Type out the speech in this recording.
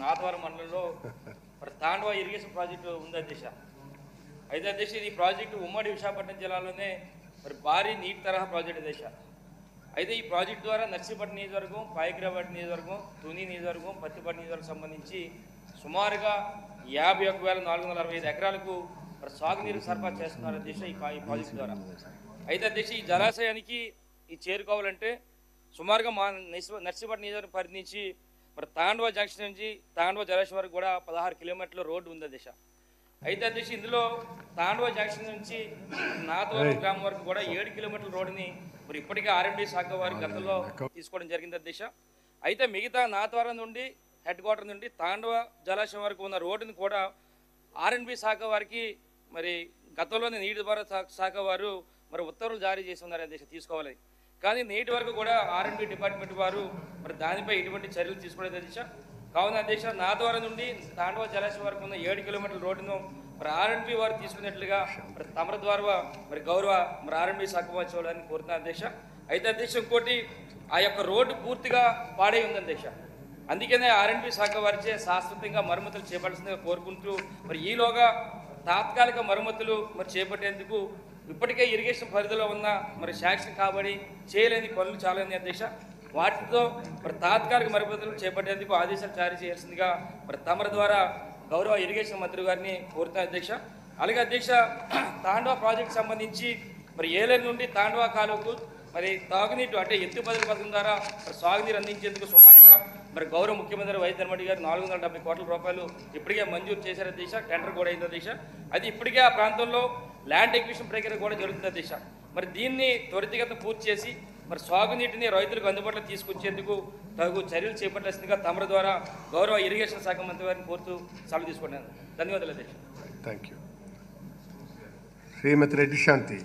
నాతవరం మండలంలో మరి తాండవ irrigation project ఉంది అధ్యక్ష. అయితే అధ్యక్ష ఈ ప్రాజెక్టు ఉమ్మడి విశాఖపట్నం జిల్లాలోనే మరి భారీ నీటి తరహా ప్రాజెక్టు అధ్యక్ష. అయితే ఈ ప్రాజెక్టు ద్వారా నర్సీపట్నం నియోజకవర్గం, పాయకరాబాద్ నియోజకవర్గం, తుని నియోజకవర్గం, పత్తిపట్టు నియోజకవర్గం సంబంధించి సుమారుగా 51,465 ఎకరాలకు మరి సాగునీరు సరఫరా చేస్తున్నారు అధ్యక్ష ఈ ప్రాజెక్టు ద్వారా. అయితే అధ్యక్ష ఈ జలాశయానికి ఈ చేరుకోవాలంటే సుమారుగా మా నర్సీపట్నం నియోజకవర్గం పరిధి నుంచి మరి తాండవ జంక్షన్ నుంచి తాండవ జలాశయం వరకు కూడా 16 కిలోమీటర్ల రోడ్డు ఉంది అధ్యక్ష. అయితే అధ్యక్ష ఇందులో తాండవ జంక్షన్ నుంచి నాతవరం గ్రామం వరకు కూడా 7 కిలోమీటర్ల రోడ్డుని మరి ఇప్పటికే R&D శాఖ వారి గతంలో తీసుకోవడం జరిగింది అధ్యక్ష. అయితే మిగతా నాతవరం నుండి హెడ్ క్వార్టర్ నుండి తాండవ జలాశయం వరకు ఉన్న రోడ్డుని కూడా R&B శాఖ వారికి మరి గతంలోనే నీటిపారుదల శాఖ వారు మరి ఉత్తర్వులు జారీ చేసి ఉన్నారు అధ్యక్ష తీసుకోవాలి. కానీ నేటి వరకు కూడా R&B డిపార్ట్మెంట్ వారు మరి దానిపై ఎటువంటి చర్యలు తీసుకోలేదు అధ్యక్ష. కావున అధ్యక్ష నాతవరం నుండి తాండవ జలాశయం వరకు ఉన్న 7 కిలోమీటర్ల రోడ్డును మరి R&B వారు తీసుకున్నట్లుగా మరి తమర ద్వారా మరి గౌరవ మరి R&B శాఖ వారు చూడాలని కోరుతున్నారు అధ్యక్ష. అయితే అధ్యక్ష ఇంకోటి ఆ యొక్క రోడ్డు పూర్తిగా పాడై ఉంది అధ్యక్ష. అందుకనే R&B శాఖ వారిచే శాశ్వతంగా మరమ్మతులు చేపట్టాల్సిందిగా కోరుకుంటూ మరి ఈలోగా తాత్కాలిక మరమ్మతులు మరి చేపట్టేందుకు ఇప్పటికే ఇరిగేషన్ పరిధిలో ఉన్న మరి శాంక్షన్ కాబడి చేయలేని పనులు చాలా అధ్యక్ష. వాటితో మరి తాత్కాలిక మరమ్మతులు చేపట్టేందుకు ఆదేశాలు జారీ చేయాల్సిందిగా మరి తమర ద్వారా గౌరవ ఇరిగేషన్ మంత్రి గారిని కోరుతున్నారు అధ్యక్ష. అలాగే అధ్యక్ష తాండవ ప్రాజెక్టు సంబంధించి మరి ఏలేరు నుండి తాండవ కాలువకు మరి తాగునీటి అంటే ఎత్తిపోతల పథకం ద్వారా మరి సాగునీరు అందించేందుకు సుమారుగా మరి గౌరవ ముఖ్యమంత్రి వైఎస్ జగన్మోహన్ రెడ్డి గారు 470 కోట్ల రూపాయలు ఇప్పటికే మంజూరు చేశారు అధ్యక్ష. టెండర్ కూడా అయింది అధ్యక్ష. అది ఇప్పటికే ఆ ప్రాంతంలో ల్యాండ్ ఎక్విజిషన్ ప్రక్రియ కూడా జరుగుతుంది అధ్యక్ష. మరి దీన్ని త్వరితగతిన పూర్తి చేసి మరి సాగునీటిని రైతులకు అందుబాటులో తీసుకొచ్చేందుకు తగు చర్యలు చేపట్టాల్సిందిగా తమర ద్వారా గౌరవ ఇరిగేషన్ శాఖ మంత్రి వారిని కోరుతూ సెలవు తీసుకున్నాను. ధన్యవాదాలు అధ్యక్ష. Thank you. Srimathi Reddy Shanti.